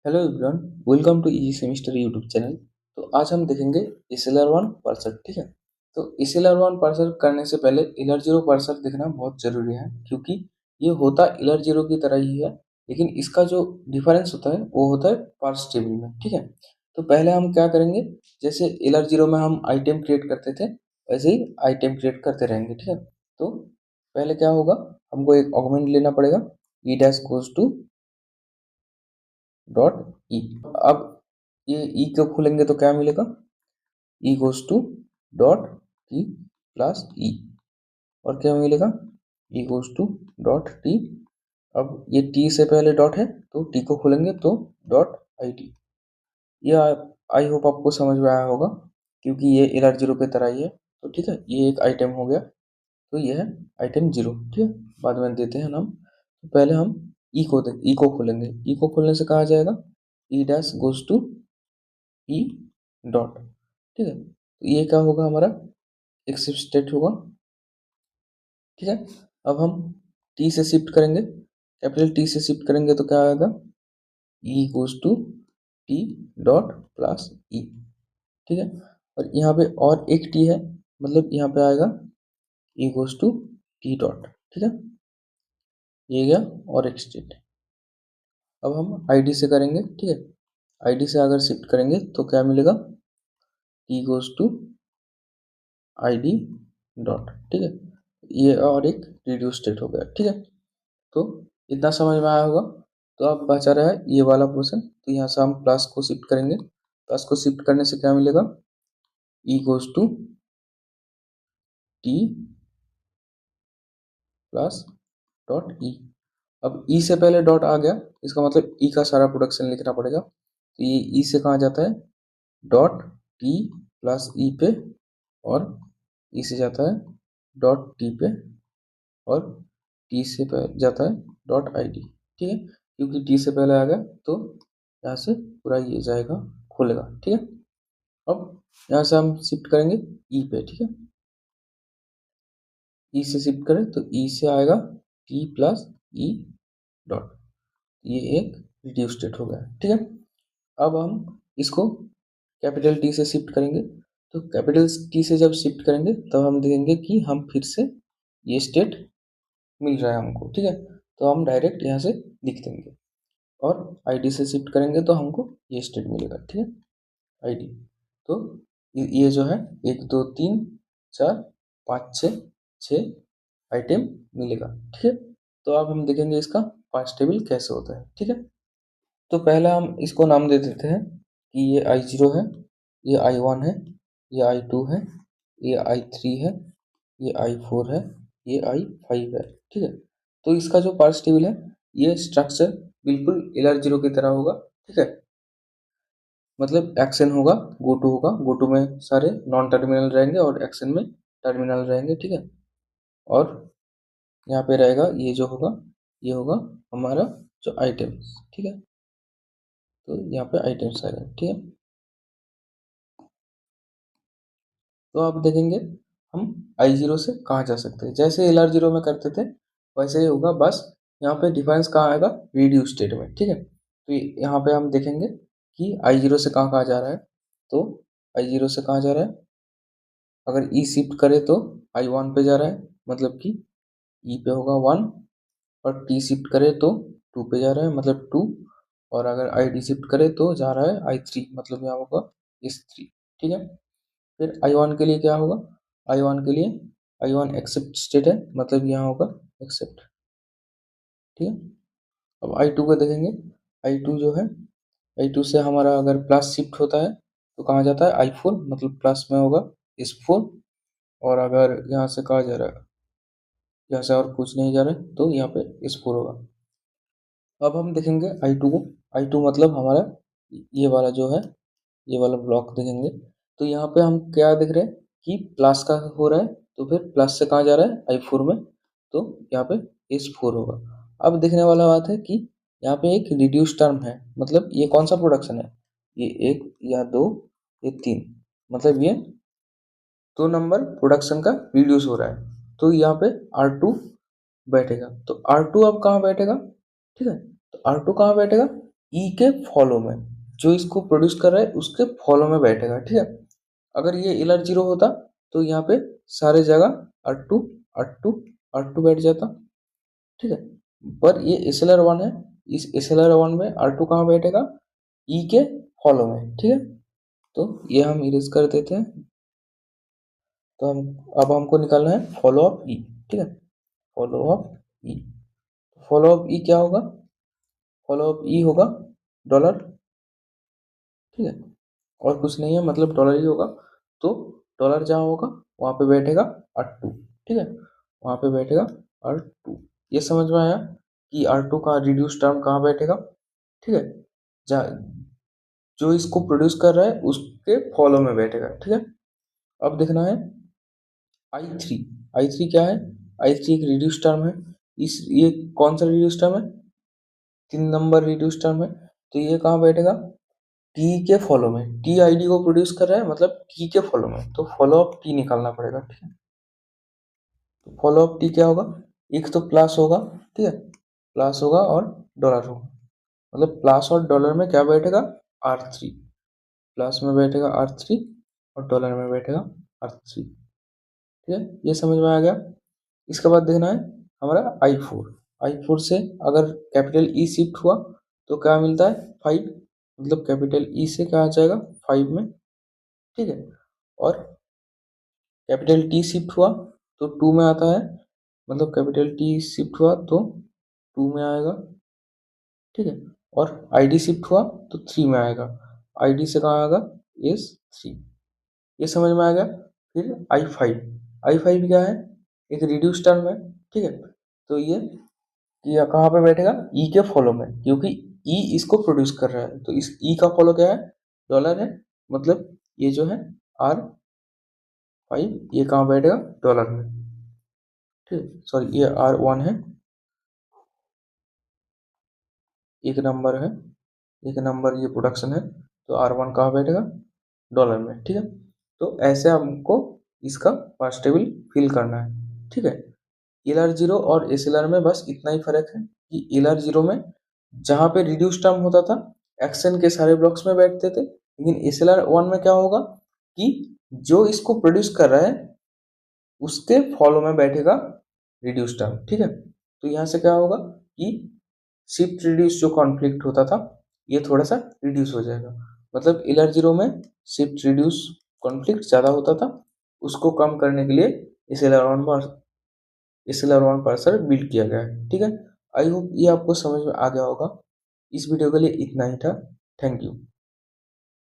Hello everyone, welcome to easy semester YouTube channel. तो आज हम देखेंगे SLR1 पार्सर। ठीक है। तो SLR1 पार्सर करने से पहले LR0 पार्सर देखना बहुत ज़रूरी है, क्योंकि ये होता LR0 की तरह ही है, लेकिन इसका जो डिफरेंस होता है वो होता है पार्स टेबल में। ठीक है। तो पहले हम क्या करेंगे, जैसे LR0 में हम आइटम क्रिएट करते थे, वैसे ही आइटम क्रिएट करते रहेंगे। ठीक है। तो पहले क्या होगा, हमको एक ऑगमेंट लेना पड़ेगा, E dash goes to dot E. अब ये ई को खोलेंगे तो क्या मिलेगा, E goes to dot T plus E. और क्या मिलेगा, E goes to dot T. अब ये टी से पहले डॉट है तो टी को खोलेंगे तो डॉट आई टी। ये आई होप आपको समझ में आया होगा, क्योंकि ये एरर जीरो की तरह ही है। तो ठीक है, ये एक आइटम हो गया। तो ये है आइटम जीरो। ठीक है, बाद में देते हैं नाम। तो पहले हम ई को खोलेंगे। ई को खोलने से कहा जाएगा E dash goes to E dot. ठीक है, तो ये क्या होगा, हमारा एक शिफ्ट स्टेट होगा। ठीक है। अब हम टी से शिफ्ट करेंगे, कैपिटल टी से शिफ्ट करेंगे तो क्या आएगा, E equals to T dot plus E. ठीक है। और यहाँ पे और एक टी है, मतलब यहाँ पे आएगा E equals to T dot. ठीक है, ये गया और एक स्टेट। अब हम आईडी से करेंगे। ठीक है, आईडी से अगर शिफ्ट करेंगे तो क्या मिलेगा, T equals to I D dot. ठीक है, ये और एक रिड्यूस स्टेट हो गया। ठीक है, तो इतना समझ में आया होगा। तो अब बचा रहा है ये वाला पोर्शन। तो यहाँ से हम प्लस को शिफ्ट करेंगे। प्लस को शिफ्ट करने से क्या मिलेगा, E goes to T plus dot E. अब ई से पहले डॉट आ गया, इसका मतलब ई का सारा प्रोडक्शन लिखना पड़ेगा। तो ये ई से कहाँ जाता है, डॉट टी प्लस ई पे, और ई से जाता है डॉट टी पे, और टी से जाता है डॉट आई डी। ठीक है, क्योंकि टी से पहले आ गया तो यहाँ से पूरा ये जाएगा, खुलेगा। ठीक है। अब यहाँ से हम शिफ्ट करेंगे ई पे। ठीक है, ई से शिफ्ट करें तो ई से आएगा टी प्लस ई डॉट। ये एक रिड्यूस स्टेट हो गया। ठीक है। अब हम इसको कैपिटल टी से शिफ्ट करेंगे। तो कैपिटल टी से जब शिफ्ट करेंगे तब हम देखेंगे कि हम फिर से ये स्टेट मिल रहा है हमको। ठीक है, तो हम डायरेक्ट यहाँ से लिख देंगे, और आईडी से शिफ्ट करेंगे तो हमको ये स्टेट मिलेगा। ठीक है, आईडी। तो ये जो है 1 2 3 4 5 6 आइटम मिलेगा। ठीक है। तो अब हम देखेंगे इसका पांच टेबल कैसे होता है। ठीक है, तो पहला हम इसको नाम दे देते हैं कि ये I0 है, ये I1 है, ये I2 है, ये I3 है, ये I4 है, ये I5 है। ठीक है, तो इसका जो पार्स टेबल है, ये स्ट्रक्चर बिल्कुल LR0 की तरह होगा। ठीक है, मतलब एक्शन होगा, गो टू होगा, गो टू में सारे नॉन टर्मिनल रहेंगे और एक्शन में टर्मिनल रहेंगे। ठीक है, और यहाँ पे रहेगा ये जो होगा, ये होगा हमारा जो आइटम्स। ठीक है, तो यहाँ पे आइटम्स आएगा। ठीक है, तो आप देखेंगे हम I0 से कहाँ जा सकते हैं, जैसे LR0 में करते थे वैसे ही होगा, बस यहाँ पे डिफरेंस कहाँ आएगा, रिड्यूस स्टेट में। ठीक है, तो यहाँ पे हम देखेंगे कि I0 से कहाँ कहाँ जा रहा है। तो I0 से कहाँ जा रहा है, अगर ई शिफ्ट करे तो I1 पे जा रहा है, मतलब कि ई पे होगा 1, और टी शिफ्ट करे तो 2 पे जा रहा है, मतलब 2, और अगर आई डी शिफ्ट करे तो जा रहा है I3, मतलब यहाँ होगा S3। ठीक है, फिर I1 के लिए क्या होगा, I1 के लिए I1 एक्सेप्ट स्टेट है, मतलब यहाँ होगा एक्सेप्ट। ठीक है, अब I2 को देखेंगे। I2 जो है, I2 से हमारा अगर प्लस शिफ्ट होता है तो कहाँ जाता है, I4, मतलब प्लस में होगा S4। और अगर यहाँ से कहा जा रहा है, यहाँ से और कुछ नहीं जा रहा है तो यहाँ पे S4 होगा। अब हम देखेंगे I2 को। I2 मतलब हमारा ये वाला जो है, ये वाला ब्लॉक देखेंगे। तो यहाँ पे हम क्या देख रहे हैं कि प्लस का हो रहा है, तो फिर प्लस से कहाँ जा रहा है, I4 में, तो यहाँ पे S4 होगा। अब देखने वाला बात है कि यहाँ पे एक रिड्यूस टर्म है, मतलब ये कौन सा प्रोडक्शन है, ये एक या दो, ये तीन, मतलब ये 2 नंबर प्रोडक्शन का रिड्यूस हो रहा है। तो यहाँ पे R2 बैठेगा। तो R2 अब कहाँ बैठेगा, ठीक है, तो R2 कहाँ बैठेगा, ई के फॉलो में, जो इसको प्रोड्यूस कर रहा है उसके फॉलो में बैठेगा, ठीक है। अगर ये एलआर जीरो होता तो यहाँ पे सारे जगह R to R to R to बैठ जाता, ठीक है। पर ये एस एल आर वन है, इस एस एल आर वन में आर टू कहाँ बैठेगा, ई के फॉलो में, ठीक है। तो ये हम इरेज कर देते हैं। तो हम अब हमको निकालना है फॉलो अप ई, ठीक है। फॉलो अप ई, फॉलो अप ई क्या होगा, फॉलो अप ई होगा डॉलर, ठीक है। और कुछ नहीं है, मतलब डॉलर ही होगा। तो डॉलर जहाँ होगा वहाँ पे बैठेगा आर टू, ठीक है। वहाँ पे बैठेगा आर टू। ये समझ में आया कि आर टू का रिड्यूस टर्म कहाँ बैठेगा, ठीक है। जहाँ जो इसको प्रोड्यूस कर रहा है उसके फॉलो में बैठेगा, ठीक है। अब देखना है आई थ्री। आई थ्री क्या है, आई थ्री एक रिड्यूस टर्म है। इस ये कौन सा रिड्यूस टर्म है, 3 नंबर रिड्यूस टर्म है। तो ये कहाँ बैठेगा, टी के फॉलो में। टी आईडी को प्रोड्यूस कर रहा है, मतलब टी के फॉलो में, तो फॉलो अप टी निकालना पड़ेगा, ठीक है। तो फॉलो अप टी क्या होगा, एक तो प्लस होगा, ठीक है, प्लस होगा और डॉलर होगा। मतलब प्लस और डॉलर में क्या बैठेगा, आर थ्री। प्लस में बैठेगा आर थ्री और डॉलर में बैठेगा आर थ्री, ठीक है। ये समझ में आ गया। इसके बाद देखना है हमारा आई फोर। आई फोर से अगर कैपिटल ई शिफ्ट हुआ तो क्या मिलता है, 5। मतलब कैपिटल ई से क्या आ जाएगा, 5 में, ठीक है। और कैपिटल टी शिफ्ट हुआ तो 2 में आता है, मतलब कैपिटल टी शिफ्ट हुआ तो 2 में आएगा, ठीक है। और आईडी शिफ्ट हुआ तो 3 में आएगा। आईडी से कहाँ आएगा, एस थ्री। ये समझ में आ गया। फिर आई फाइव। आई फाइव क्या है, एक रिड्यूस टर्म है, ठीक है। तो ये कहाँ पे बैठेगा, ई के फॉलो में, क्योंकि ई इसको प्रोड्यूस कर रहा है। तो इस ई का फॉलो क्या है, डॉलर है। मतलब ये जो है आर फाइव, ये कहाँ बैठेगा, डॉलर में, ठीक। सॉरी, ये आर वन है, एक नंबर है, एक नंबर ये प्रोडक्शन है। तो आर वन कहाँ बैठेगा, डॉलर में, ठीक है। तो ऐसे हमको इसका पास्ट टेबल फिल करना है, ठीक है। एल आर जीरो और एस एल आर में बस इतना ही फर्क है कि एल आर जीरो में जहाँ पे रिड्यूस टर्म होता था एक्शन के सारे ब्लॉक्स में बैठते थे, लेकिन एस एल आर वन में क्या होगा कि जो इसको प्रोड्यूस कर रहा है उसके फॉलो में बैठेगा रिड्यूस टर्म, ठीक है। तो यहाँ से क्या होगा कि शिफ्ट रिड्यूस जो कॉन्फ्लिक्ट होता था ये थोड़ा सा रिड्यूस हो जाएगा। मतलब एल आर जीरो में शिफ्ट रिड्यूस कॉन्फ्लिक्ट ज़्यादा होता था, उसको कम करने के लिए S L R one SLR one parser build किया गया है, ठीक है। आई होप ये आपको समझ में आ गया होगा। इस वीडियो के लिए इतना ही था। Thank you.